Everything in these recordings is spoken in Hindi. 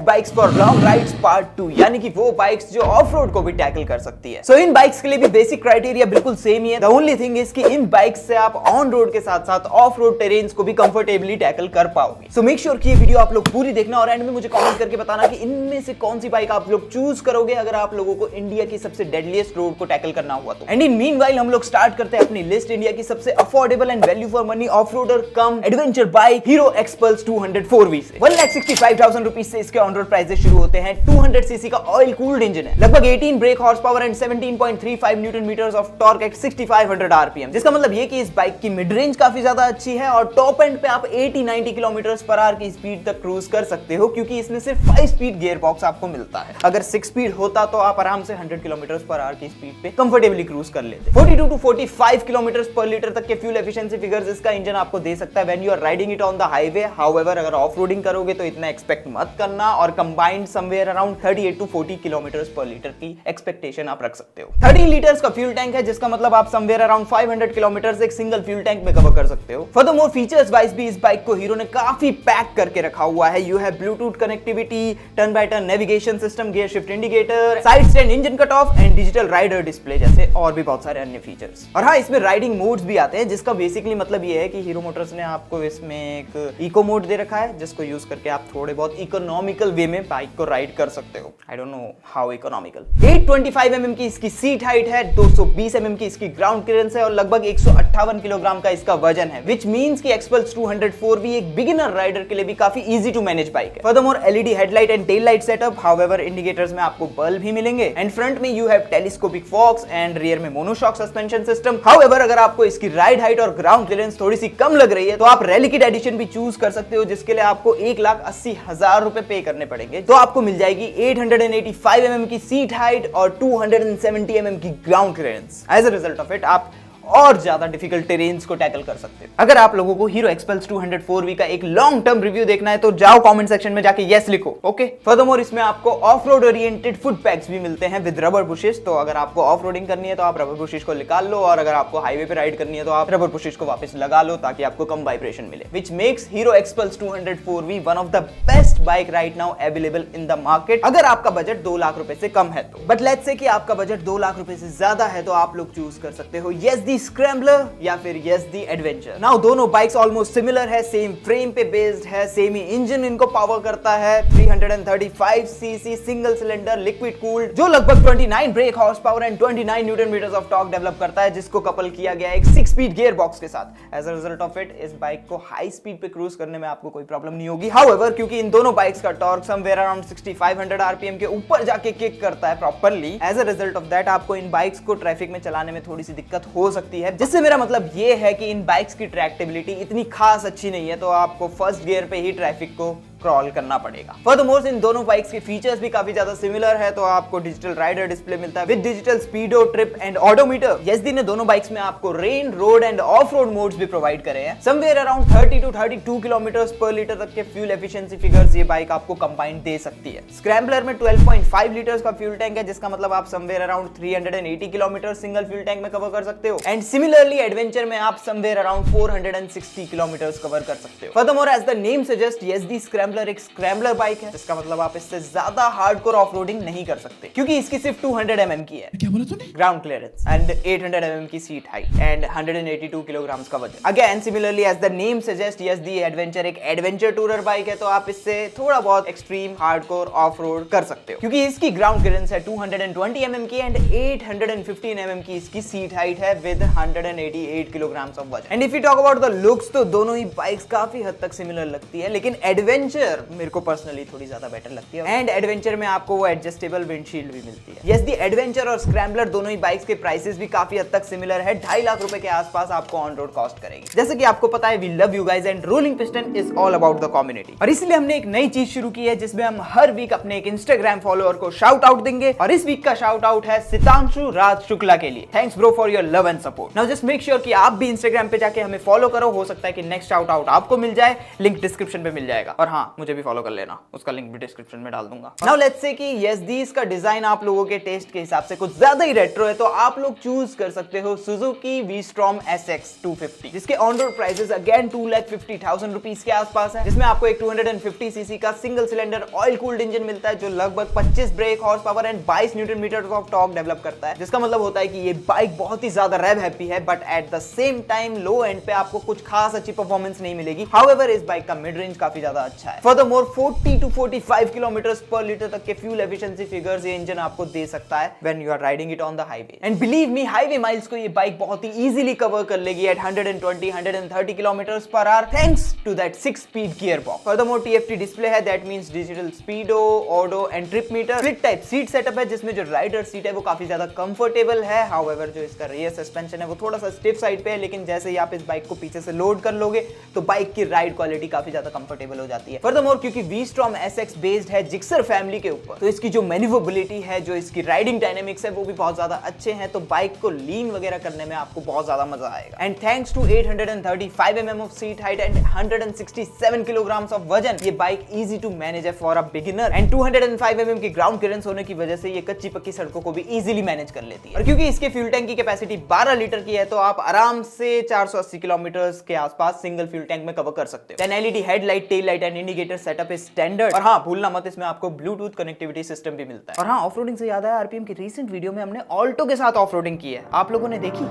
Bikes for long rides part 2, यानी कि वो बाइक्स जो ऑफ रोड को भी टैकल कर सकती है। इन बाइक्स के लिए भी बेसिक क्राइटेरिया बिल्कुल सेम ही है। द ओनली थिंग इज कि इन बाइक्स से आप ऑन रोड के साथ साथ ऑफ रोड टेरेन्स को भी कंफर्टेबली टैकल कर पाओगे। सो मेक श्योर कि ये वीडियो आप लोग पूरी देखना और एंड में मुझे कमेंट करके बताना कि इनमें से कौन सी बाइक आप लोग चूज करोगे अगर आप लोगों को इंडिया की सबसे डेडलीस्ट रोड को टैकल करना हुआ तो। एंड इन मीनवाइल हम लोग स्टार्ट करते हैं अपनी लिस्ट इंडिया की सबसे affordable and value for money off roader come adventure bike hero XPulse 204V से। 1,65,000 रुपीज से इसके ऑन रोड प्राइसेस शुरू होते हैं। 200 सीसी का ऑयल कूल्ड इंजन है, लगभग 18 brake horse power and 17.35 newton metres of torque at 6500 RPM, जिसका मतलब ये कि इस बाइक की मिड रेंज काफी ज्यादा अच्छी है और टॉप एंड पे आप 80-90 किलोमीटर पर आवर की स्पीड तक क्रूज कर सकते हो, क्योंकि इसमें सिर्फ 5 स्पीड गियर बॉक्स आपको मिलता है। अगर 6 स्पीड होता तो आप आराम से 100 किलोमीटर पर आवर की स्पीड पे कंफर्टेबली क्रूज कर लेते। 42 to 45 किलोमीटर पर लीटर तक के फ्यूल एफिशिएंसी फिगर्स इसका इंजन आपको दे सकता है when you are riding it on the highway. However अगर ऑफ रोडिंग करोगे तो इतना एक्सपेक्ट मत करना और combined somewhere around 38 to 40 kilometre per litre की एक्सपेक्टेशन आप रख सकते हो। 13 लीटर्स का फ्यूल टैंक है, जिसका मतलब आप समवेयर अराउंड 500 किलोमीटर एक सिंगल फ्यूल टैंक में कवर कर सकते हो। फर्दरमोर फीचर्स वाइज भी इस बाइक को हीरो ने काफी पैक करके रखा हुआ है। You have Bluetooth connectivity, turn by turn navigation system, gear shift indicator, side stand engine cut off and digital rider display जैसे और भी बहुत सारे अन्य फीचर्स। और हाँ, इसमें राइडिंग मोड्स भी आते हैं, जिसका बेसिकली मतलब ये है कि हीरो मोटर्स ने आपको इसमें एक इको मोड दे रखा है, जिसको यूज करके आप थोड़े बहुत इकोनॉमिकल वे में बाइक को राइड कर सकते हो। I don't know how economical. 825 mm की इसकी सीट हाइट है, 220 mm की इसकी ग्राउंड क्लियरेंस है और लगभग 158 किलोग्राम का इसका वजन है, व्हिच मींस कि एक्सपल्स 204V एक बिगिनर राइडर के लिए भी काफी इजी टू मैनेज बाइक है। Furthermore LED headlight and tail light setup, however indicators में आपको बल्ब ही मिलेंगे एंड फ्रंट में you have telescopic forks and rear में मोनोशॉक सस्पेंशन सिस्टम। हाउएवर अगर आपको इसकी राइड हाइट और ग्राउंड क्लियरेंस थोड़ी सी कम लग रही है तो आप रैली किट एडिशन भी चूज कर सकते हो, जिसके लिए आपको 1,80,000 रुपए पे करने पड़ेंगे। तो आपको मिल जाएगी 885 mm की सीट हाइट और 270 mm की ground clearance. As a result of it आप और ज्यादा डिफिकल्ट टेरेन्स को टैकल कर सकते हो। अगर आप लोगों को हीरो एक्सपल्स 204V का एक लॉन्ग टर्म रिव्यू देखना है तो जाओ कमेंट सेक्शन में जाके यस लिखो, ओके। फर्दरमोर इसमें आपको of road oriented foot PACS भी मिलते हैं विद रबर बुशेस, तो अगर आपको ऑफ रोडिंग करनी है तो आप रबर बुशेस को निकाल लो और अगर आपको हाईवे पे राइड करनी है तो आप रबर बुशेस को वापस लगा लो ताकि आपको कम वाइब्रेशन मिले, which makes hero XPulse 204V one of the best bike right now available in the market, अगर आपका बजट 2 लाख रुपए से कम है तो। बट लेट्स से कि आपका बजट 2 लाख रुपए से ज्यादा है तो आप लोग चूज कर सकते हो यस दी स्क्रैम्बलर या फिर यस दी एडवेंचर। नाउ दोनों बाइक्स ऑलमोस्ट सिमिलर है, सेम फ्रेम पे बेस्ड है, सेम ही इंजन इनको पावर करता है। 335 CC single cylinder liquid cooled जो लगभग 29 brake horse power and 29 newton metres of torque develop करता है, जिसको कपल किया गया एक 6 स्पीड गियर बॉक्स के साथ। As a result of it इस बाइक को हाई स्पीड पे क्रूज करने में आपको कोई प्रॉब्लम नहीं होगी। हाउएवर क्योंकि इन दोनों बाइक्स का टॉर्क समवेयर अराउंड 6500 आरपीएम के ऊपर जाके किक करता है properly, as a result of that आपको इन बाइक्स को ट्रैफिक में चलाने में थोड़ी सी दिक्कत हो सकती है, जिससे मेरा मतलब ये है कि इन बाइक्स की ट्रैक्टेबिलिटी इतनी खास अच्छी नहीं है, तो आपको फर्स्ट गियर पे ही ट्रैफिक को क्रॉल करना पड़ेगा। फर्दरमोर इन दोनों बाइक्स के फीचर्स भी काफी ज्यादा सिमिलर है, तो आपको डिजिटल राइडर डिस्प्ले मिलता है with digital speedo trip and odometer. Yezdi ने दोनों बाइक्स में आपको rain, road and off road modes भी प्रोवाइड करे हैं। Somewhere around 30 to 32 kilometre per litre तक के फ्यूल एफिशिएंसी फिगर्स ये बाइक आपको कंबाइंड दे सकती है। स्क्रैम्बलर में 12.5 लीटर्स का फ्यूल टैंक है, जिसका मतलब आप somewhere around 380 kilometre single fuel tank में कवर कर सकते हो एंड सिमिलरली एडवेंचर में आप समवेयर अराउंड 460 किलोमीटर कवर कर सकते हो। Furthermore as the name suggest Yezdi scrambler एक स्क्रैम्बलर बाइक है, जिसका मतलब आप इससे ज्यादा हार्डकोर ऑफ-रोडिंग नहीं कर सकते, क्योंकि इसकी सिर्फ 200 mm की है। क्या बोला तूने? ग्राउंड क्लियरेंस एंड 800 mm की सीट हाइट एंड 182 किलोग्राम का वजन। Again similarly as the name सजेस्ट यस दी एडवेंचर एक एडवेंचर टूरर बाइक है, तो आप इससे थोड़ा बहुत एक्सट्रीम हार्डकोर ऑफ रोड कर सकते हो, क्योंकि इसकी ग्राउंड क्लियरेंस है 220 mm की एंड 815 mm की इसकी सीट हाइट है विद 188 किलोग्राम ऑफ वजन। And if you talk about the looks तो दोनों ही बाइक्स काफी हद तक सिमिलर लगती है, लेकिन एडवेंचर मेरे को पर्सनली थोड़ी ज्यादा बेटर लगती है एंड एडवेंचर में आपको वो एडजस्टेबल विंडशील्ड भी मिलती है। यस दी एडवेंचर और स्क्रैम्बलर दोनों ही बाइक्स के प्राइसेस भी काफी हद तक सिमिलर है, 2.5 लाख रुपए के आसपास आपको ऑन रोड कॉस्ट करेगी। जैसे कि आपको पता है we love you guys and rolling piston is all about the community, और इसलिए हमने एक नई चीज शुरू की है जिसमें हम हर वीक अपने एक इंस्टाग्राम फॉलोअर को शाउट आउट देंगे, और इस वीक का शाउट आउट है सितांशु राज शुक्ला के लिए। Thanks bro for your love and support. Now just make sure कि आप भी इंस्टाग्राम पे जाके हमें फॉलो करो, हो सकता है कि नेक्स्ट शाउट आउट आपको मिल जाए, लिंक डिस्क्रिप्शन पे मिल जाएगा। और हाँ, हाँ मुझे भी फॉलो कर लेना, उसका लिंक भी डिस्क्रिप्शन में डाल दूंगा। नाउ लेट्स से कि यस इसका डिजाइन आप लोगों के टेस्ट के हिसाब से कुछ ज्यादा ही रेट्रो है, तो आप लोग चूज कर सकते हो सुजुकी वी-स्ट्रॉम SX 250, जिसके on road prices again 2,50,000 rupees के आसपास है, जिसमें आपको एक 250 सीसी का single cylinder oil cooled engine मिलता है जो लगभग 25 brake horse power and 22 newton meter of torque develop करता है, जिसका मतलब होता है कि ये बाइक बहुत ही ज्यादा रेव हैप्पी है, but at the same time low and पे आपको कुछ खास अच्छी परफॉर्मेंस नहीं मिलेगी। हाउएवर इस बाइक का मिड रेंज काफी ज्यादा अच्छा है। Furthermore 40 to 45 kilometre per litre तक के फ्यूल एफिशिएंसी फिगर्स ये इंजन आपको दे सकता है when you are riding it on the highway. And believe me, highway miles को ये बाइक बहुत ही इजीली कवर कर लेगी at 120-130 kilometre per hour thanks to that 6 speed gear box. Furthermore TFT display है, that means digital speedo, odo and trip meter. Split type seat setup है जिसमें जो राइडर सीट है वो काफी ज्यादा कंफर्टेबल है। हाउएवर जो इसका रियर सस्पेंशन है वो थोड़ा सा स्टिफ साइड पे है, लेकिन जैसे ही आप इस बाइक को पीछे से लोड कर लोगे तो बाइक की राइड क्वालिटी काफी ज्यादा कंफर्टेबल हो जाती है। फर्दरमोर क्योंकि वी-स्ट्रॉम SX बेस्ड है जिक्सर फैमिली के ऊपर, तो इसकी जो मैन्यूवरेबिलिटी है, जो इसकी राइडिंग डायनेमिक्स है वो भी बहुत ज्यादा अच्छे हैं, तो बाइक को लीन वगैरह करने में आपको बहुत ज्यादा मजा आएगा। And thanks to 835 mm of seat height and 167 kilograms of वजन, ये बाइक इजी टू मैनेज है for a beginner. And 205 mm की ग्राउंड क्लियरेंस होने की वजह से ये कच्ची पक्की सड़कों को भी इजीली मैनेज कर लेती है। और क्योंकि इसके फ्यूल टैंक की कैपेसिटी 12 लीटर की है, तो आप आराम से 480 किलोमीटर के आसपास सिंगल फ्यूल टैंक में कवर कर सकते हो। 10 LED headlight, tail light and indicator setup is standard. और हाँ भूलना मत, इसमें आपको ब्लूटूथ कनेक्टिविटी सिस्टम भी मिलता है। और हाँ, ऑफ रोडिंग से याद आया, आरपीएम की रीसेंट वीडियो में हमने ऑल्टो के साथ ऑफ रोडिंग की है, आप लोगों ने देखी?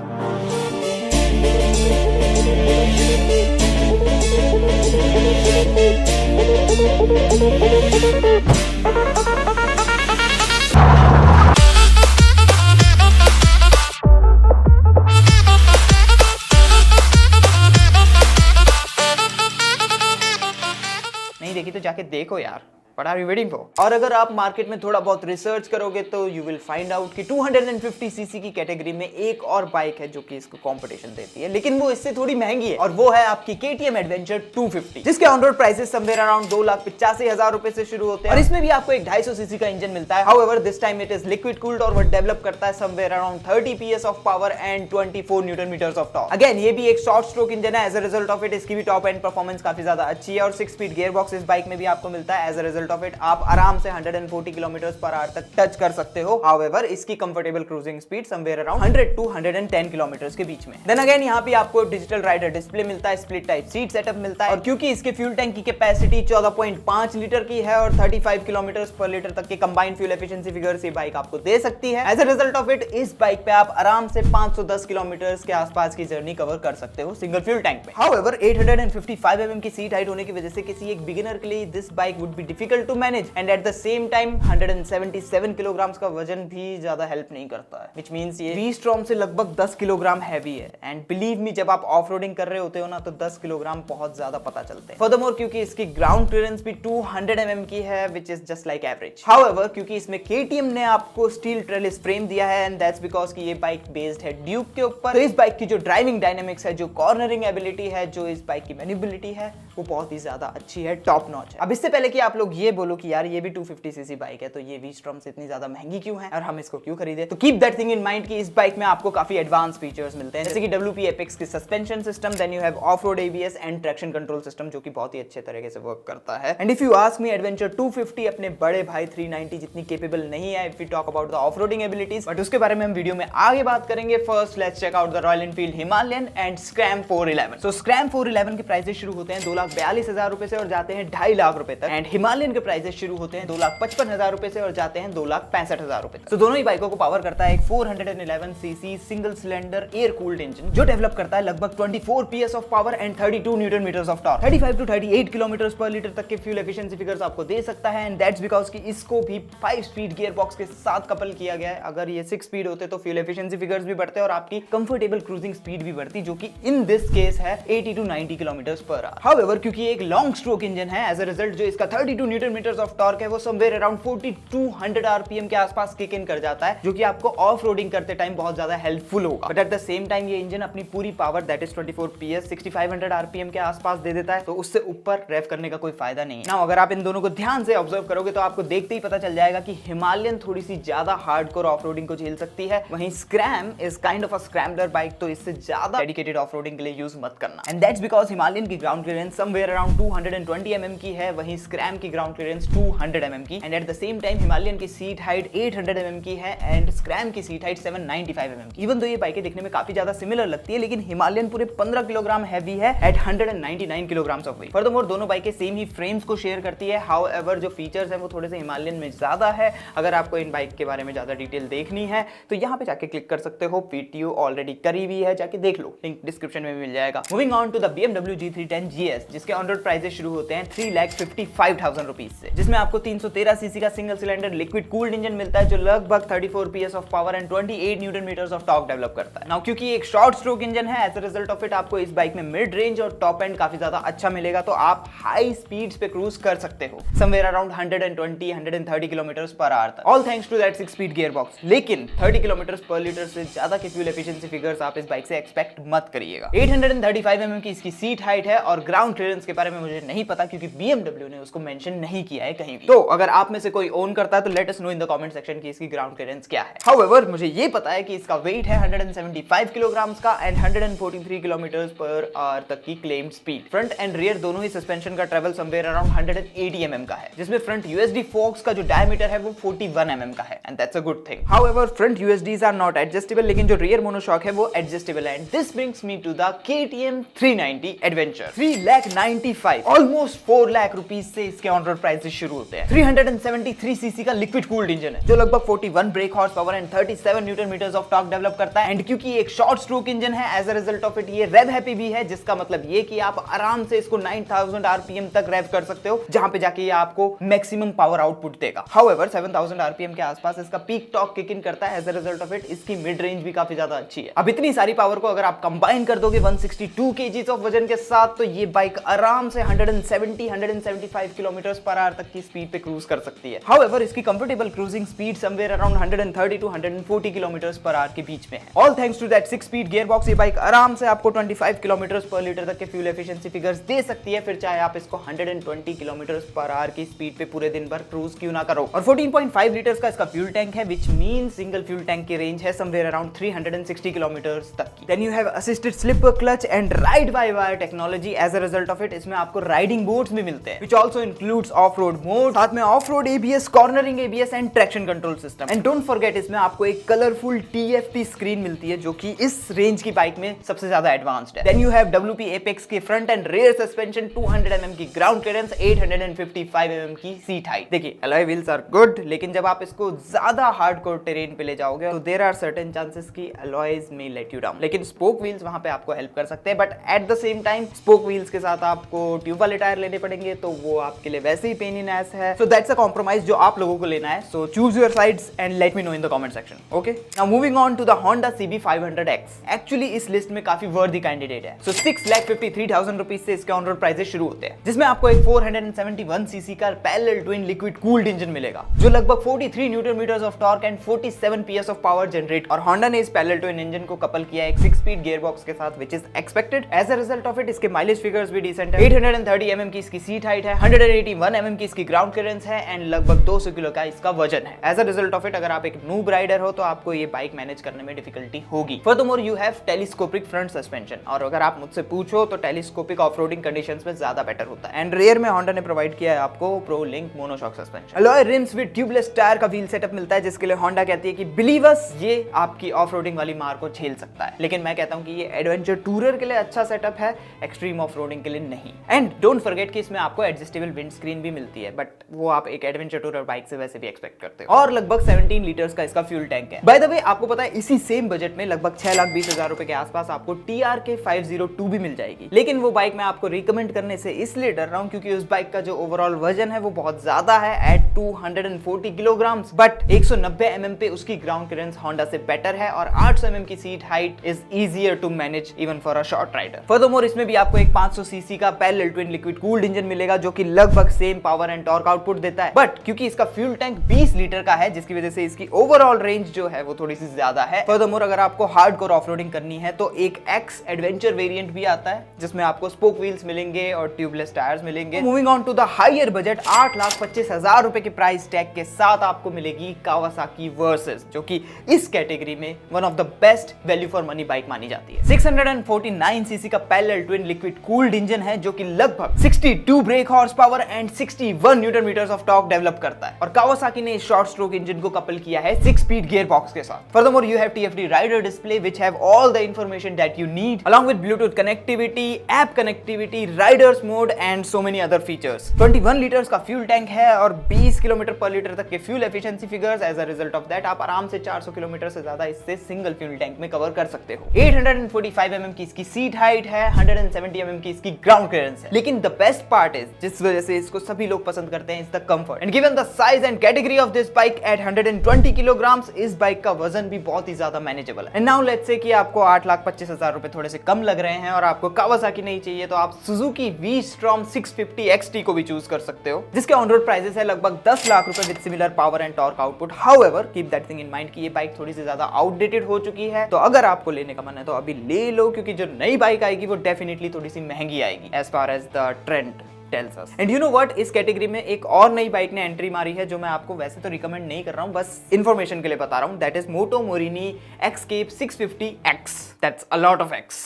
नहीं देखी तो जाके देखो यार, What are you waiting for? और अगर आप मार्केट में थोड़ा बहुत रिसर्च करोगे तो यू विल फाइंड आउट कि 250 सीसी की कैटेगरी में एक और बाइक है जो कि इसको कंपटीशन देती है, लेकिन वो इससे थोड़ी महंगी है, और वो है आपकी KTM एडवेंचर 250, जिसके on road prices somewhere around 2,85,000 रुपए से शुरू होते हैं। और इसमें भी आपको एक 250 सीसी का इंजन मिलता है। However this time it is liquid cooled और वो डेवलप करता है somewhere around 30 PS of power and 24 newton metres of torque. Again ये भी एक शॉर्ट स्ट्रोक इंजन है, as a result of it इसकी भी टॉप एंड परफॉर्मेंस काफी ज्यादा अच्छी है। और 6 स्पीड गियर बॉक्स इस बाइक में भी आपको मिलता है, as a result of it आप आराम से 140 किलोमीटर पर आवर तक टच कर सकते हो। हाउएवर इसकी comfortable cruising speed somewhere around 100 to 110 kilometre के बीच में। देन अगेन यहाँ पे आपको डिजिटल राइडर डिस्प्ले मिलता है, स्प्लिट टाइप सीट सेटअप मिलता है, और क्योंकि इसके फ्यूल टैंक की कैपेसिटी 14.5 लीटर की है और 35 किलोमीटर पर लीटर तक के कंबाइंड फ्यूल एफिशिएंसी फिगर्स ये बाइक आपको दे सकती है। As a result of it इस बाइक पे आप आराम से 510 किलोमीटर के आसपास की जर्नी कवर कर सकते हो सिंगल फ्यूल टैंक पे। हाउएवर 855 mm की सीट हाइट होने की वजह से किसी एक बिगिनर के लिए this bike would be difficult to manage, and at the same time 177 kilogram का वजन भी ज्यादा हेल्प नहीं करता है, व्हिच मींस ये वी-स्ट्रॉम से लगभग 10 किलोग्राम हैवी है। एंड बिलीव मी, जब आप ऑफ रोडिंग कर रहे होते हो ना तो 10 किलोग्राम बहुत ज्यादा पता चलते हैं। फर्दरमोर क्योंकि इसकी ग्राउंड क्लियरेंस भी 200 mm की है, which is just like average. However क्योंकि इसमें KTM ने आपको स्टील ट्रेलिस फ्रेम दिया है, एंड दैट्स बिकॉज कि ये बाइक बेस्ड है ड्यूक के ऊपर, तो इस बाइक की जो ड्राइविंग डायनेमिक्स है, जो कॉर्नरिंग एबिलिटी है, जो इस बाइक की मैन्यूरेबिलिटी है, वो बहुत ही ज्यादा अच्छी है, टॉप नॉच है। अब इससे पहले कि आप लोग ये बोलो कि यार ये भी 250 सीसी बाइक है तो ये वी-स्ट्रॉम से इतनी ज्यादा महंगी क्यों है और हम इसको क्यों खरीदे, तो keep that thing in mind कि इस बाइक में आपको काफी एडवांस फीचर्स मिलते हैं, जैसे कि WP एपेक्स की suspension system, then you have off road ABS and traction control system जो कि बहुत ही अच्छे तरीके से वर्क करता है। And if you ask me, adventure 250 अपने बड़े भाई 390 जितनी केपेबल नहीं है if we talk about the off roading abilities, but उसके बारे में हम वीडियो में आगे बात करेंगे। First let's check out the Royal Enfield Himalayan and Scram 411। So Scram 411 के प्राइसेस शुरू होते हैं 2,42,000 रुपए से और जाते हैं 2.5 लाख रुपए तक, एंड हिमालयन के प्राइसेस शुरू होते हैं 2,55,000 रुपए से और जाते हैं 2,65,000 रुपए तक। तो दोनों ही बाइकों को पावर करता है एक 411 cc single cylinder air cooled engine जो डेवलप करता है लगभग 24 PS of power and 32 newton metres of torque. 35 to 38 kilometre per litre तक के फ्यूल एफिशिएंसी फिगर्स आपको दे सकता है, एंड दैट्स बिकॉज कि इसको भी 5 स्पीड गियर बॉक्स के साथ कपल किया गया है। अगर ये 6 स्पीड होते तो फ्यूल एफिशिएंसी फिगर्स भी बढ़ते और आपकी कंफर्टेबल क्रूजिंग स्पीड भी बढ़ती, जो कि इन दिस केस है 80 to 90 kilometre per our. However क्योंकि एक लॉन्ग स्ट्रोक इंजन है, एज अ रिजल्ट जो इसका 32 न्यूटन मीटर्स ऑफ टॉर्क है वो समवेयर अराउंड 4200 आरपीएम के आसपास किक इन कर जाता है, जो कि आपको ऑफ रोडिंग करते टाइम बहुत ज्यादा हेल्पफुल होगा। But at the same time ये इंजन अपनी पूरी power that is 24 PS 6500 RPM के आसपास दे देता है, तो उससे ऊपर रेव करने का कोई फायदा नहीं है। नाउ अगर आप इन दोनों को ध्यान से ऑब्जर्व करोगे तो आपको देखते ही पता चल जाएगा कि हिमालयन थोड़ी सी ज्यादा हार्डकोर ऑफ रोडिंग को झेल सकती है, वहीं scrum is kind of a scrambler bike, तो इससे ज्यादा डेडिकेटेड ऑफ रोडिंग के लिए यूज मत करना। एंड दैट्स बिकॉज हिमालयन की ground clearance somewhere around 220 mm की है, वहीं स्क्रैम की ग्राउंड क्लियरेंस 200 mm की। And at the same time Himalayan की सीट हाइट 800 mm की है एंड स्क्रैम की सीट हाइट 795 mm की। इवन तो ये बाइकें दिखने में काफी ज्यादा सिमिलर लगती है, लेकिन हिमालयन पूरे 15 किलोग्राम हैवी है at 199 kilograms of weight. Furthermore दोनों बाइकें सेम ही फ्रेम्स को शेयर करती है, हाउएवर जो फीचर्स हैं वो थोड़े से हिमालयन में ज्यादा है। अगर आपको इन बाइक के बारे में ज्यादा डिटेल देखनी है तो यहाँ पे जाके क्लिक कर सकते हो, वीडियो ऑलरेडी करी हुई है, जाके देख लो, लिंक डिस्क्रिप्शन में मिल जाएगा। Moving on to the BMW G310 GS, जिसके ऑन रोड प्राइसेस शुरू होते हैं 3,55,000 रुपीज से, जिसमें आपको 313 सीसी का single cylinder liquid cooled engine मिलता है जो लगभग 34 PS of power and 28 newton metres of torque develop करता है। नाउ क्योंकि एक शॉर्ट स्ट्रोक इंजन है, as a result of it आपको इस बाइक में मिड रेंज और टॉप एंड काफी ज्यादा अच्छा मिलेगा, तो आप हाई स्पीड्स पे क्रूज कर सकते हो somewhere around 120-130 kilometres per hour तक, all thanks to that 6 speed gear box. लेकिन 30 किलोमीटर्स पर लीटर से ज्यादा की फ्यूल एफिशिएंसी फिगर्स आप इस बाइक से एक्सपेक्ट मत करिएगा। 835 mm की इसकी सीट हाइट है और ग्राउंड क्लियरेंस के बारे में मुझे नहीं पता क्योंकि BMW ने उसको मेंशन नहीं किया है कहीं भी। तो अगर आप में से कोई ओन करता है तो let us know in the comment section की इसकी ग्राउंड क्लियरेंस क्या है। हाउएवर मुझे ये पता है कि इसका वेट है 175 किलोग्राम्स का एंड 143 किलोमीटर्स पर आवर तक की claimed speed. Front and rear दोनों ही सस्पेंशन का ट्रेवल समवेयर अराउंड 180 mm का है, जिसमें फ्रंट USD फोक्स का जो डायमीटर है वो 41 mm का है and that's a good thing. However front USDs are not adjustable, लेकिन जो रियर मोनोशॉक है वो एडजस्टेबल है and this brings me to the KTM 390 adventure. 3,95,000 almost 4 lakh rupees से इसके ऑन रोड प्राइसेस शुरू होते हैं। 373 सीसी का लिक्विड कूल्ड इंजन है जो लगभग 41 brake horse power and 37 newton metres of torque develop करता है। एंड क्योंकि एक शॉर्ट स्ट्रोक इंजन है, as a result of it ये रेव हैप्पी भी है, जिसका मतलब ये कि आप आराम से इसको 9000 आरपीएम तक रेव कर सकते हो, जहां पे जाके ये आपको मैक्सिमम पावर आउटपुट देगा। हाउएवर 7000 आरपीएम के आसपास इसका पीक टॉर्क किक इन करता है, as a result of it इसकी मिड रेंज भी काफी ज्यादा अच्छी है। अब इतनी सारी पावर को अगर आप कंबाइन कर दोगे 162 kg ऑफ वजन के साथ, तो ये बाइक आराम से 170-175 किलोमीटर्स पर आवर तक की स्पीड पे क्रूज कर सकती है। हाउएवर इसकी comfortable cruising speed somewhere around 130-140 kilometres per hour के बीच में है, all thanks to that 6 speed gear box. ये बाइक आराम से आपको 25 किलोमीटर्स पर लीटर तक के फ्यूल एफिशिएंसी फिगर्स दे सकती है, फिर चाहे आप इसको 120 किलोमीटर्स पर आवर की स्पीड पे पूरे दिन भर क्रूज क्यों ना करो। और 14.5 लीटर्स का इसका फ्यूल टैंक है, which means single fuel tank की रेंज है समवेयर अराउंड 360 किलोमीटर्स तक की। Then you have assisted slip clutch and ride by wire technology. As a result of it इसमें आपको राइडिंग मोड्स भी मिलते हैं, which also includes off road mode, साथ में off road ABS, cornering ABS and traction control system. And don't forget इसमें आपको एक कलरफुल TFT स्क्रीन मिलती है जो कि इस रेंज की बाइक में सबसे ज्यादा एडवांस्ड है। Then you have WP Apex के front and rear suspension, 200 mm की ग्राउंड क्लियरेंस, 855 mm की सीट हाइट। देखिए अलॉय व्हील्स आर गुड, लेकिन जब आप इसको ज्यादा हार्डकोर टेरेन पे ले जाओगे तो देयर आर सर्टेन चांसेस कि alloys may let you down, लेकिन स्पोक व्हील्स वहां पे आपको हेल्प कर सकते हैं। But at the same time spoke wheels के साथ आपको ट्यूब वाले टायर लेने पड़ेंगे, तो वो आपके लिए वैसे ही पेन इन एस है। सो दैट्स अ कॉम्प्रोमाइज जो आप लोगों को लेना है। So choose your sides and let me know in the comment section. Okay, now moving on to the Honda CB500X। Actually इस लिस्ट में काफी वर्दी कैंडिडेट है। सो 6,53,000 रुपीस से इसके ऑन रोड प्राइसेस शुरू होते हैं, जिसमें आपको एक 471 सीसी का parallel twin liquid cooled engine मिलेगा जो लगभग 43 newton metres of torque and 47 PS of power generate. और Honda ने इस पैरेलल ट्विन इंजन को कपल किया एक 6 स्पीड गियर बॉक्स के साथ, which is expected. As a result of it इसके माइलेज फिगर्स भी डिसेंट है। 830 mm की इसकी सीट हाइट है, 181 mm की इसकी ग्राउंड क्लियरेंस है एंड लगभग 200 किलो का इसका वजन है। As a result of it अगर आप एक नूब राइडर हो तो आपको ये बाइक मैनेज करने में डिफिकल्टी होगी। Furthermore you have telescopic front suspension, और अगर आप मुझसे पूछो तो टेलीस्कोपिक ऑफ-रोडिंग कंडीशंस में ज्यादा बेटर होता है। एंड रियर में Honda ने प्रोवाइड किया है आपको pro link monoshock suspension. Alloy RIMS with tubeless tyre का व्हील सेटअप मिलता है, जिसके लिए Honda कहती है कि बिलीव अस, ये आपकी ऑफ-रोडिंग वाली मार को झेल सकता है। लेकिन मैं कहता हूं कि ये एडवेंचर टूरर के लिए अच्छा सेटअप है, एक्सट्रीम ऑफ-रोडिंग के लिए नहीं। एंड डोंट फॉरगेट कि इसमें आपको एडजस्टेबल विंड स्क्रीन भी मिलती है, बट वो आप एक एडवेंचर टूरर बाइक से वैसे भी एक्सपेक्ट करते हो। और लगभग 17 लीटर्स का इसका फ्यूल टैंक है। बाय द वे आपको पता है इसी सेम बजट में लगभग 6,20,000 रुपए के आसपास आपको TRK 502 भी मिल जाएगी। लेकिन वो बाइक मैं आपको रिकमेंड करने से इसलिए डर रहा हूं क्योंकि उस बाइक का जो ओवरऑल वजन है वो बहुत ज्यादा है एट 240 किलोग्राम्स, बट 190 mm पे उसकी ग्राउंड क्लियरेंस Honda से बेटर है और 800 mm की seat height is easier to manage even for a short rider. Furthermore इसमें भी आपको एक 500 सीसी का parallel twin liquid cooled engine मिलेगा जो कि लगभग same power and torque output देता है, बट क्योंकि इसका फ्यूल टैंक 20 लीटर का है जिसकी वजह से इसकी ओवरऑल रेंज जो है वो थोड़ी सी ज्यादा है। फर्दरमोर अगर आपको हार्डकोर ऑफरोडिंग करनी है तो एक एक्स एडवेंचर वेरिएंट भी आता है जिसमें आपको स्पोक व्हील्स मिलेंगे और ट्यूबलेस टायर्स मिलेंगे। Moving on to the higher budget, 8,25,000 रुपए के प्राइस टैग के साथ आपको मिलेगी कावासाकी वर्सेस, जो कि इस कैटेगरी में one of the best value for money bike मानी जाती है। 649 सीसी का parallel twin liquid cooled engine है जो कि लगभग 62 brake horse power and 61 newton metres of torque develop करता है। और कावासाकी ने इस शॉर्ट स्ट्रोक इंजन को कपल किया है 6 स्पीड गियर बॉक्स के साथ। Furthermore you have TFT rider display which have all the information that you need along with Bluetooth connectivity, app connectivity, riders mode and so many other features। 21 litres का फ्यूल टैंक है और 20 किलोमीटर पर लीटर तक के fuel efficiency figures. As a result of that आप आराम से 400 किलोमीटर से ज्यादा इससे सिंगल फ्यूल टैंक में कवर कर सकते हो। 845 mm की इसकी सीट हाइट है, 170 mm की इसकी ग्राउंड क्लियरेंस है। लेकिन द बेस्ट पार्ट इज, जिस वजह से इसको सभी लोग पसंद करते हैं, is the comfort. And given the size and category of this bike at 120 kilograms, इस बाइक का वजन भी बहुत ही ज्यादा मैनेजेबल है। एंड नाउ लेट्स से कि आपको 8,25,000 रुपए थोड़े से कम लग रहे हैं और आपको कावासाकी नहीं चाहिए, तो आप सुजुकी V-Strom 650 XT को भी चूज कर सकते हो, जिसके ऑन रोड प्राइसेस है लगभग 10 लाख रुपए with similar power and torque output. However keep that thing in mind कि ये बाइक थोड़ी सी ज्यादा आउटडेटेड हो चुकी है, तो अगर आपको लेने का मन है तो अभी ले लो, क्योंकि जो नई बाइक आएगी वो डेफिनेटली थोड़ी सी महंगी आएगी as far as the trend tells us। And you know what, इस कैटेगरी में एक और नई बाइक ने एंट्री मारी है जो मैं आपको वैसे तो रिकमेंड नहीं कर रहा हूं, बस इंफॉर्मेशन के लिए बता रहा हूं। That is Moto Morini Xscape 650X। That's a lot of X।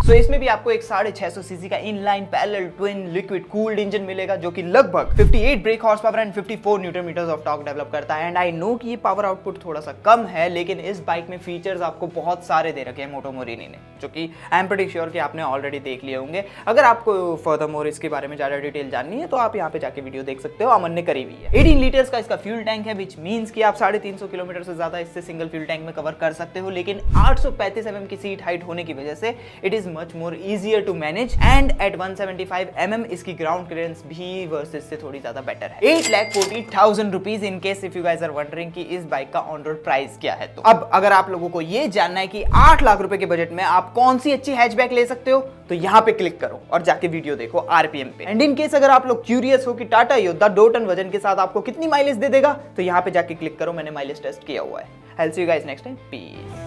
तो इसमें भी आपको एक 650 सीसी का inline parallel twin liquid cooled engine मिलेगा जो कि लगभग 58 brake horse power and 54 newton metres of torque develop करता है। एंड आई नो कि ये पावर आउटपुट थोड़ा सा कम है, लेकिन इस बाइक में फीचर्स आपको बहुत सारे दे रखे हैं मोटो मोरिनी ने, जो कि आई एम प्रीटी श्योर कि आपने ऑलरेडी देख लिए होंगे। अगर आपको फर्दरमोर इसके बारे में ज्यादा डिटेल जाननी है तो आप यहाँ पे जाके वीडियो देख सकते हो, अमन ने करी हुई है। 18 लीटर्स का इसका फ्यूल टैंक है, विच मीन्स कि आप 350 किलोमीटर से ज्यादा इससे सिंगल फ्यूल टैंक में कवर कर सकते हो। लेकिन 835 mm की सीट हाइट होने की वजह से it is much more easier to manage, and at 175 mm इसकी ग्राउंड क्लियरेंस भी वर्सेस से थोड़ी ज्यादा बेटर है। 8,40,000 rupees in case if you guys are wondering कि इस बाइक का ऑन रोड प्राइस क्या है। तो अब अगर आप लोगों को ये जानना है कि 8 लाख रुपए के बजट में आप कौन सी अच्छी हैचबैक ले सकते हो, तो यहाँ पे क्लिक करो और जाके वीडियो देखो RPM पे। एंड इन केस अगर आप लोग क्यूरियस हो कि टाटा योद्धा 2 टन वजन के साथ आपको कितनी माइलेज दे देगा, तो यहाँ पे जाके क्लिक करो, मैंने माइलेज टेस्ट किया हुआ है। I'll see you guys next time. Peace.